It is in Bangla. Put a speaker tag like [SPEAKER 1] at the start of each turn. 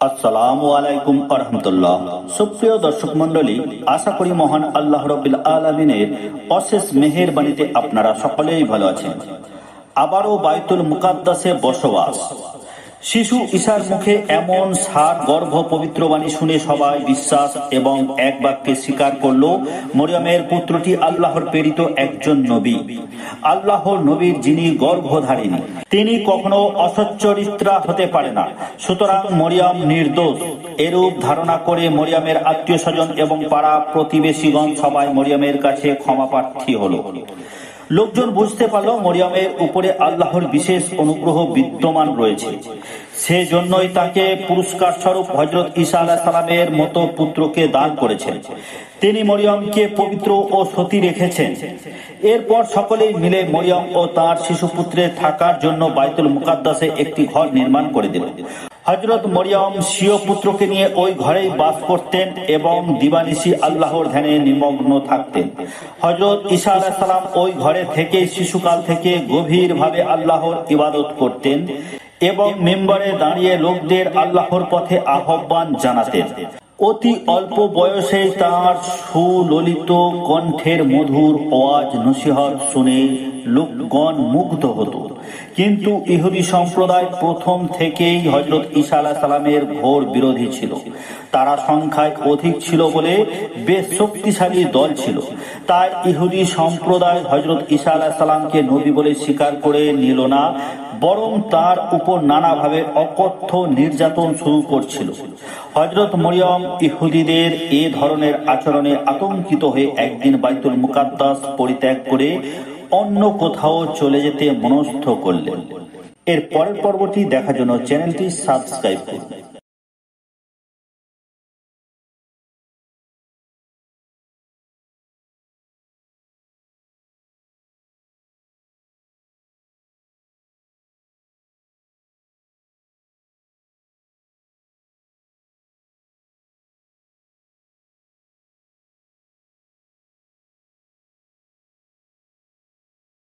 [SPEAKER 1] আসসালামু আলাইকুম ওয়া রাহমাতুল্লাহ। সুপ্রিয় দর্শক মণ্ডলী, আশা করি মহান আল্লাহ রাব্বুল আলামিনের অশেষ মেহেরবানিতে আপনারা সকলেই ভালো আছেন। আবারও বাইতুল মুকাদ্দাসে বসবাস। শিশু ঈসার মুখে এমন সার গর্ভ পবিত্র বাণী শুনে সবাই বিশ্বাস এবং এক বাক্যে স্বীকার করল, মরিয়মের পুত্রটি আল্লাহর প্রেরিত একজন নবী। আল্লাহর নবীর যিনি গর্ভধারিণী, তিনি কখনো অসচ্চরিত্রা হতে পারে না। সুতরাং মরিয়ম নির্দোষ। এরূপ ধারণা করে মরিয়মের আত্মীয় স্বজন এবং পাড়া প্রতিবেশীগণ সবাই মরিয়মের কাছে ক্ষমাপ্রার্থী হলো। লোকজন বুঝতে পারল মরিয়মের উপরে আল্লাহর বিশেষ অনুগ্রহ বিদ্যমান রয়েছে। সেজন্যই তাকে পুরস্কার স্বরূপ হযরত ঈসা আলাইহিস সালামের মতো পুত্রকে দান করেছেন। তিনি মরিয়মকে পবিত্র ও সতী রেখেছেন। এরপর সকলেই মিলে মরিয়ম ও তার শিশুপুত্রের থাকার জন্য বাইতুল মুকাদ্দাসে একটি ঘর নির্মাণ করে দিলেন। হযরত মরিয়ম স্বীয় পুত্রকে নিয়ে ওই ঘরেই বাস করতেন এবং দিবানিশি আল্লাহর ধ্যানে নিমগ্ন থাকতেন। হযরত ঈসা আলাইহিস সালাম ওই ঘরে থেকে শিশুকাল থেকে গভীরভাবে আল্লাহর ইবাদত করতেন এবং মিম্বরে দাঁড়িয়ে লোকদের আল্লাহর পথে আহ্বান জানাতেন। অতি অল্প বয়সে তার সুললিত কণ্ঠের মধুর আওয়াজ নসিহত শুনে লোকগণ মুগ্ধ হতো। কিন্তু ইহুদি সম্প্রদায় প্রথম থেকেই হযরত ঈসা আলাইহিস সালামের ঘোর বিরোধী ছিল। তারা সংখ্যায় অধিক ছিল বলে বেশ শক্তিশালী দল ছিল। তাই ইহুদি সম্প্রদায় হযরত ঈসা আলাইহিস সালামকে নবী বলে স্বীকার করে নিল না, বরং তার উপর নানাভাবে অকথ্য নির্যাতন শুরু করছিল। হযরত মরিয়ম ইহুদিদের এ ধরনের আচরণে আতঙ্কিত হয়ে একদিন বাইতুল মুকাদ্দাস পরিত্যাগ করে অন্য কোথাও চলে যেতে মনস্থ করলেন। এর পরের পর্বটি দেখার জন্য চ্যানেলটি সাবস্ক্রাইব করুন।